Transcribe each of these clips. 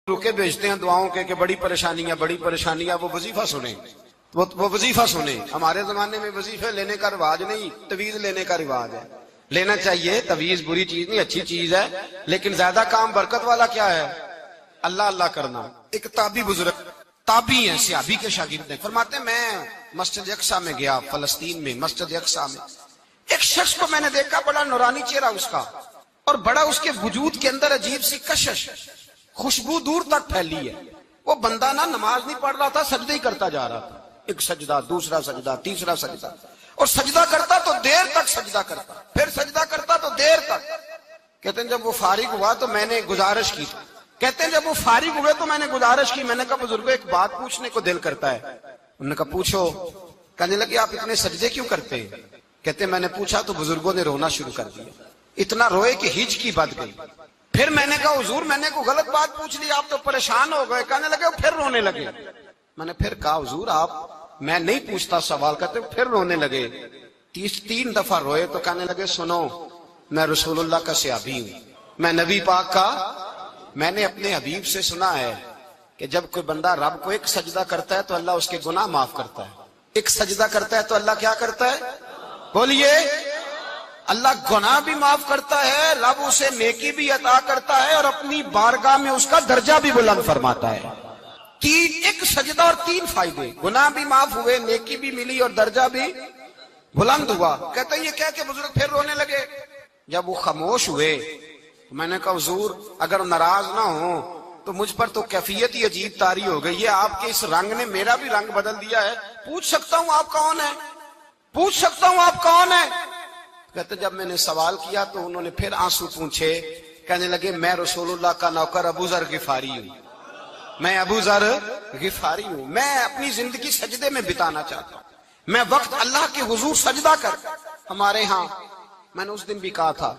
रुके भेजते हैं दुआओं के कि बड़ी परेशानियां, वो वजीफा सुने, वो वजीफा सुने। हमारे जमाने में वजीफे लेने का रिवाज नहीं, तवीज लेने का रिवाज है। लेना चाहिए, तवीज बुरी चीज नहीं, अच्छी चीज है, लेकिन ज्यादा काम बरकत वाला क्या है? अल्लाह अल्लाह करना। एक ताबी बुजुर्ग, ताबी है, सियाबी के शागिर्द हैं, फरमाते मैं मस्जिद अक्सा में गया, फलस्तीन में मस्जिद अक्सा में एक शख्स को मैंने देखा, बड़ा नूरानी चेहरा उसका, और बड़ा उसके वजूद के अंदर अजीब सी कशिश, खुशबू दूर तक फैली है। वो बंदा ना नमाज नहीं पढ़ रहा था, सजदे ही करता जा रहा था, एक सजदा, दूसरा सजदा, तीसरा सजदा, और सजदा करता तो देर तक सजदा करता, फिर सजदा करता तो देर तक। कहते हैं जब वो फारिग हुआ तो मैंने गुजारिश की, कहते हैं जब वो फारिग हुए तो मैंने गुजारिश की, मैंने कहा बुजुर्गो एक बात पूछने को दिल करता है। उन्होंने कहा पूछो। कहने लगे आप इतने सजदे क्यों करते हैं? कहते मैंने पूछा तो बुजुर्गों ने रोना शुरू कर दिया, इतना रोए कि हिचकी बच गई। फिर मैंने कहा हुजूर मैंने कोई गलत बात पूछ ली, आप तो परेशान हो गए। कहने लगे फिर रोने लगे। मैंने फिर कहा हुजूर आप, मैं नहीं पूछता सवाल, कहते फिर रोने लगे। 3 दफा रोए तो कहने लगे सुनो मैं रसूलुल्लाह का सहाबी हूं, मैं नबी पाक का, मैंने अपने हबीब से सुना है कि जब कोई बंदा रब को एक सजदा करता है तो अल्लाह उसके गुनाह माफ करता है। एक सजदा करता है तो अल्लाह क्या करता है? बोलिए। अल्लाह गुनाह भी माफ करता है, रब उसे नेकी भी अता करता है और अपनी बारगाह में उसका दर्जा भी बुलंद फरमाता है। एक सजदा और 3 फायदे, गुनाह भी माफ हुए, नेकी भी मिली और दर्जा भी बुलंद हुआ। कहते हैं ये कह के बुजुर्ग फिर रोने लगे। जब वो खामोश हुए तो मैंने कहा हुजूर अगर नाराज ना हो तो मुझ पर तो कैफियत ही अजीब तारी हो गई है, आपके इस रंग ने मेरा भी रंग बदल दिया है। पूछ सकता हूं आप कौन है? पूछ सकता हूं आप कौन है? कहते जब मैंने सवाल किया तो उन्होंने फिर आंसू पूछे, कहने लगे मैं रसूलुल्लाह का नौकर अबू जर गिफारी हूं, मैं अबू जर गिफारी हूं, मैं अपनी जिंदगी सजदे में बिताना चाहता हूं, मैं वक्त अल्लाह के हुजूर सजदा कर। हमारे यहाँ मैंने उस दिन भी कहा था,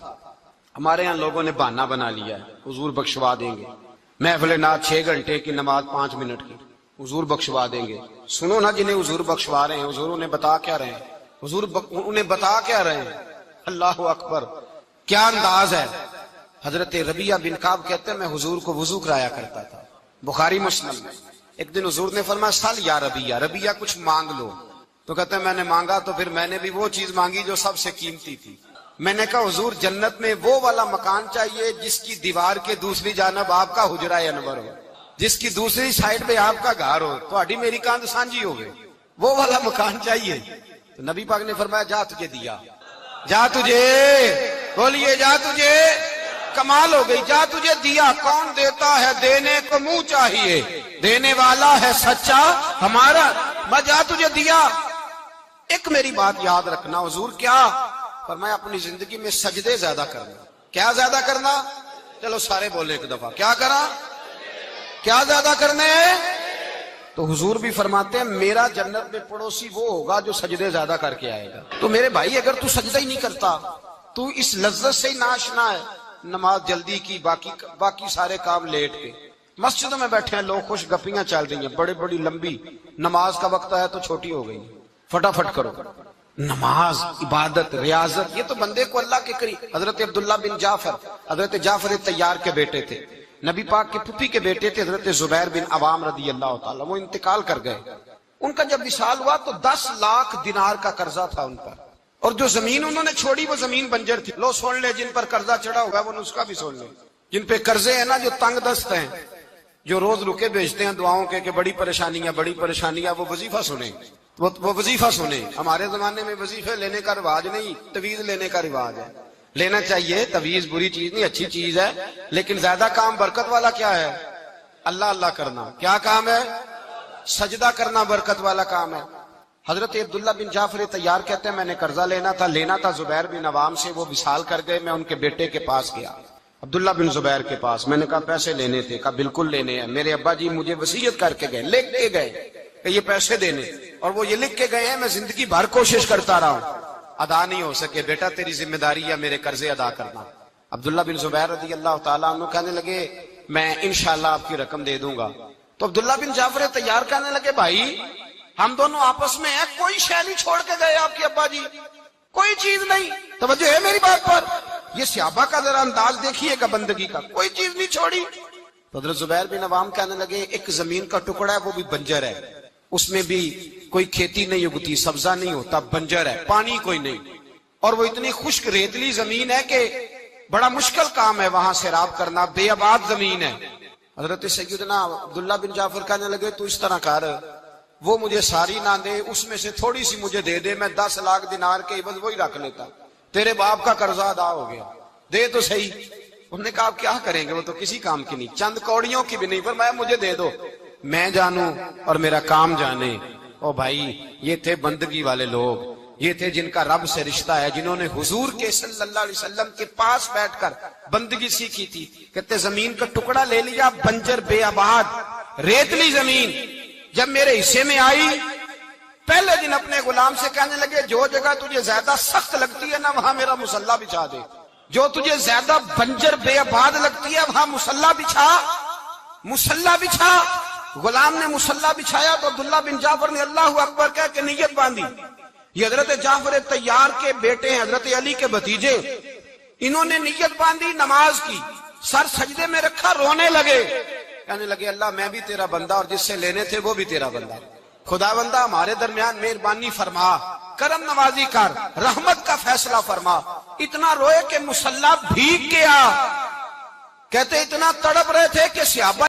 हमारे यहाँ लोगों ने बहाना बना लिया है हुजूर बख्शवा देंगे, महफिल नात 6 घंटे की, नमाज 5 मिनट की, हुजूर बख्शवा देंगे। सुनो ना जिन्हें हुजूर बख्शवा रहे हैं, हुजूर उन्हें बता क्या रहे हैं? हुजूर उन्हें बता क्या रहे हैं? अल्लाह अकबर, क्या अंदाज है। हजरत रबिया बिन काब कहते हैं मैं हुजूर को वुजू कराया करता था, बुखारी मुस्लिम में। एक दिन हुजूर ने फरमाया सल या रबिया, रबिया कुछ मांग लो। तो कहते हैं मैंने मांगा तो फिर मैंने भी वो चीज मांगी जो सबसे कीमती थी। मैंने कहा हुजूर जन्नत में वो वाला मकान चाहिए जिसकी दीवार के दूसरी जानब आपका हुजरा अनवर हो, जिसकी दूसरी साइड पे आपका घर हो, तो मेरी कांध सांझी हो गई, वो वाला मकान चाहिए। तो नबी पाक ने फरमाया जा तुझे दिया, जा तुझे, बोलिए जा तुझे, कमाल हो गई, जा तुझे दिया। कौन देता है? देने को मुंह चाहिए, देने वाला है सच्चा हमारा, मैं जा तुझे दिया। एक मेरी बात याद रखना हुजूर, क्या फरमाया? अपनी जिंदगी में सजदे ज्यादा करना। क्या ज्यादा करना? चलो सारे बोले एक दफा, क्या करा? क्या ज्यादा करने? तो हुजूर भी फरमाते हैं मेरा जन्नत में पड़ोसी वो होगा जो सजदे ज्यादा करके आएगा। तो मेरे भाई अगर तू सजदा ही नहीं करता, तू इस लज्जत से ही नाशना है, नमाज जल्दी की, बाकी सारे काम लेट के, मस्जिदों में बैठे हैं लोग, खुश गपियां चल रही हैं, बड़े बड़ी लंबी, नमाज का वक्त आया तो छोटी हो गई, फटाफट करो। नमाज, इबादत, रियाजत, ये तो बंदे को अल्लाह के करीब। हजरत अब्दुल्ला बिन जाफर, हजरत जाफर तैयार के बेटे थे, नबी पाक के पुपी के बेटे थे, हजरत जुबैर बिन अवाम रदी अल्लाह ताला, वो इंतकाल कर गए। उनका जब विशाल हुआ तो 10 लाख दिनार का कर्जा था उन पर, और जो जमीन उन्होंने छोड़ी वो जमीन बंजर थी। लो सुन ले, जिन पर कर्जा चढ़ा होगा वो नुस्खा भी सुन ले। जिन पे कर्जे है ना, जो तंग दस्त हैं, जो रोज रुके भेजते हैं दुआओं के बड़ी परेशानियां, वो वजीफा सुने, वो वजीफा सुने। हमारे जमाने में वजीफे लेने का रिवाज नहीं, तवीज लेने का रिवाज है। लेना चाहिए, तवीज बुरी चीज नहीं, अच्छी चीज है, लेकिन ज्यादा काम बरकत वाला क्या है? अल्लाह अल्लाह करना। क्या काम है? सजदा करना बरकत वाला काम है। हजरत अब्दुल्ला बिन जाफर तैयार कहते हैं मैंने कर्जा लेना था जुबैर बिन अवाम से, वो विसाल कर गए। मैं उनके बेटे के पास गया, अब्दुल्ला बिन जुबैर के पास। मैंने कहा पैसे लेने थे। कहा बिल्कुल लेने हैं, मेरे अब्बा जी मुझे वसीयत करके गए, लिख के गए कि ये पैसे देने, और वो ये लिख के गए हैं, मैं जिंदगी भर कोशिश करता रहा हूं, अदा नहीं हो सके। बेटा तेरी जिम्मेदारी है मेरे कर्जे अदा करना। अब्दुल्ला बिन जुबैर रदी अल्लाह ताला अन्हु कहने लगे मैं इंशाल्लाह आपकी रकम दे दूंगा। तो अब्दुल्ला बिन जाफर तैयार कहने लगे भाई हम दोनों आपस में है, कोई शय नहीं छोड़ के गए आपके अब्बा जी, कोई चीज नहीं। तवज्जो है मेरी बात पर? ये सहाबा का जरा अंदाज देखिएगा बंदगी का, कोई चीज नहीं छोड़ी। تو حضرت زبیر بن عوام کہنے لگے ایک زمین کا ٹکڑا ہے وہ بھی بنجر ہے, اس میں بھی کوئی کھیتی نہیں اگتی, سبزہ نہیں ہوتا, بنجر ہے, پانی کوئی نہیں, اور وہ اتنی خشک ریتلی زمین ہے کہ بڑا مشکل کام ہے وہاں سیراب کرنا, بے آباد زمین ہے. حضرت سیدنا عبداللہ بن جعفر کہنے لگے تو اس طرح کر, وہ مجھے ساری نہ دے, اس میں سے تھوڑی سی مجھے دے دے, میں 10 لاکھ دینار کے عوض وہی رکھ لیتا, تیرے باپ کا قرضہ ادا ہو گیا, دے تو صحیح. انہوں نے کہا آپ کیا کریں گے, وہ تو کسی کام کی نہیں, چند کوڑیوں کی بھی نہیں, فرمایا مجھے دے دو, میں جانوں اور میرا کام جانے. او بھائی, یہ تھے بندگی والے لوگ, یہ تھے جن کا رب سے رشتہ ہے, جنہوں نے حضور کے صلی اللہ علیہ وسلم کے پاس بیٹھ کر بندگی سیکھی تھی. کہتے زمین کا ٹکڑا لے لیا, بنجر بے آباد ریتلی زمین, جب میرے حصے میں آئی پہلے دن اپنے غلام سے کہنے لگے جو جگہ تجھے زیادہ سخت لگتی ہے نا وہاں میرا مصلی بچھا دے, جو تجھے زیادہ بنجر بے آباد لگتی ہے وہاں مصلی بچھا, مصلی بچھا. غلام نے مصلی بچھایا تو عبداللہ بن جعفر نے اللہ اکبر کہہ کے نیت باندھی. یہ حضرت جعفر طیار کے بیٹے ہیں, حضرت علی کے بھتیجے, انہوں نے نیت باندھی, نماز کی, سر سجدے میں رکھا, رونے لگے, کہنے لگے اللہ میں بھی تیرا بندہ اور جس سے لینے تھے وہ بھی تیرا بندہ, خدا بندہ ہمارے درمیان مہربانی فرما, کرم نوازی کر, رحمت کا فیصلہ فرما. اتنا روئے کہ مصلی بھیگ گیا. کہتے اتنا تڑپ رہے تھے کہ صحابہ